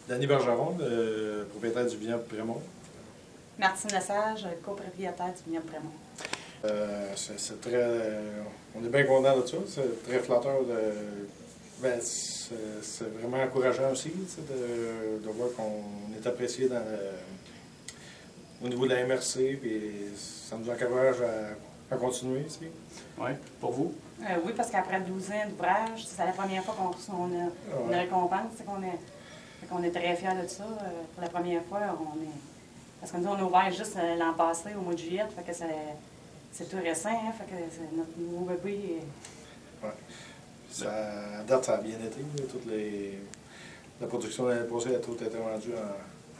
Danny Bergeron, propriétaire du vignoble Prémont. Martine Lesage, copropriétaire du vignoble Prémont. C'est très... on est bien content de ça. C'est très flatteur. C'est vraiment encourageant aussi de voir qu'on est apprécié au niveau de la MRC. Puis ça nous encourage à continuer ici. Oui, pour vous? Oui, parce qu'après 12 ans d'ouvrage, c'est la première fois qu'on reçoit une récompense. On est très fiers de ça. Pour la première fois, parce que nous, on a ouvert juste l'an passé, au mois de juillet, fait que c'est tout récent, hein, fait que c'est notre nouveau bébé. Ouais. À date, ça a bien été. La production de l'année passée a tout été vendue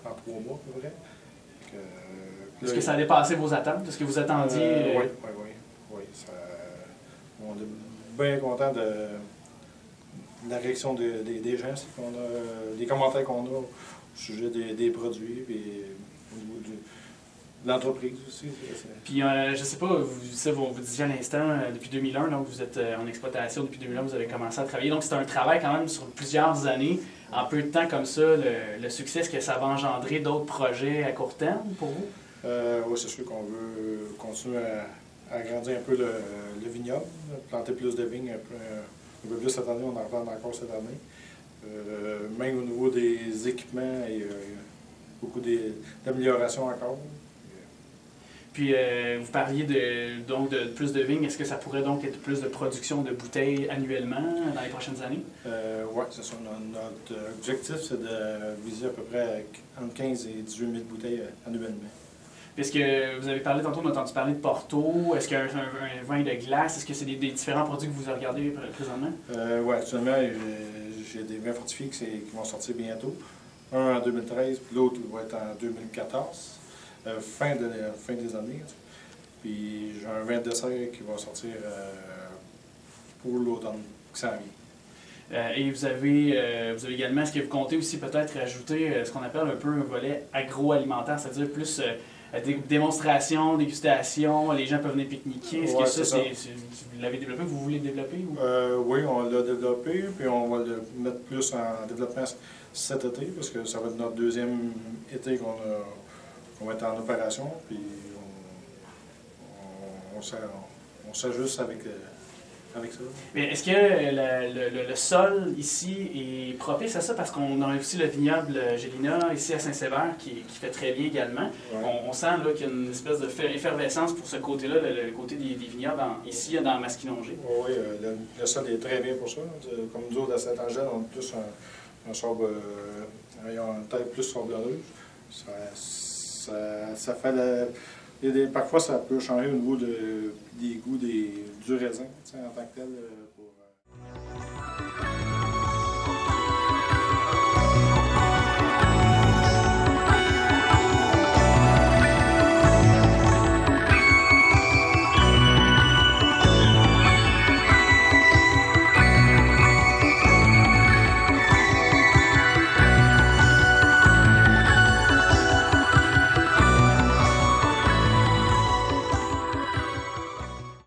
en 3 mois, à peu près. Est-ce que ça a dépassé vos attentes? Est-ce que vous attendiez? Oui. On est bien content de la réaction des gens, des commentaires qu'on a au sujet des produits, puis au niveau de l'entreprise aussi. Puis, je ne sais pas, vous disiez à l'instant, depuis 2001, donc vous êtes en exploitation depuis 2001, vous avez commencé à travailler. Donc, c'est un travail quand même sur plusieurs années. En peu de temps comme ça, le succès, est-ce que ça va engendrer d'autres projets à court terme pour vous? Oui, c'est sûr qu'on veut continuer à agrandir un peu le vignoble, planter plus de vignes un peu plus cette année, on en replante encore cette année. Même au niveau des équipements, il y a beaucoup d'améliorations encore. Puis, vous parliez donc de plus de vignes. Est-ce que ça pourrait donc être plus de production de bouteilles annuellement dans les prochaines années? Oui, c'est ça. Notre objectif, c'est de viser à peu près entre 15 et 18 000 bouteilles annuellement. Est-ce que vous avez parlé tantôt, on a entendu parler de Porto. Est-ce qu'il y a un vin de glace? Est-ce que c'est des différents produits que vous regardez présentement? Oui, actuellement, j'ai des vins fortifiés qui vont sortir bientôt. Un en 2013, puis l'autre va être en 2014. Fin des années. Puis j'ai un vin de dessert qui va sortir pour l'automne qui s'en vient. Et vous avez également, est-ce que vous comptez aussi peut-être ajouter ce qu'on appelle un peu un volet agroalimentaire, c'est-à-dire plus démonstration, dégustation, les gens peuvent venir pique-niquer. Est-ce que ça, vous l'avez développé, vous voulez le développer? Ou? Oui, on l'a développé, puis on va le mettre plus en développement cet été, parce que ça va être notre deuxième été qu'on va être en opération, puis on s'ajuste avec ça. Mais est-ce que le sol ici est propice à ça? Parce qu'on a aussi le vignoble Gélina ici à Saint-Sévère qui fait très bien également. Ouais. On sent qu'il y a une espèce d'effervescence pour ce côté-là, le côté des vignobles ici dans Masquinongé. Oui, le sol est très bien pour ça. Comme nous autres à Saint-Angèle, on a plus un sable, une tête plus sablonneuse. Ça fait parfois, ça peut changer au niveau des goûts du raisin, en tant que tel.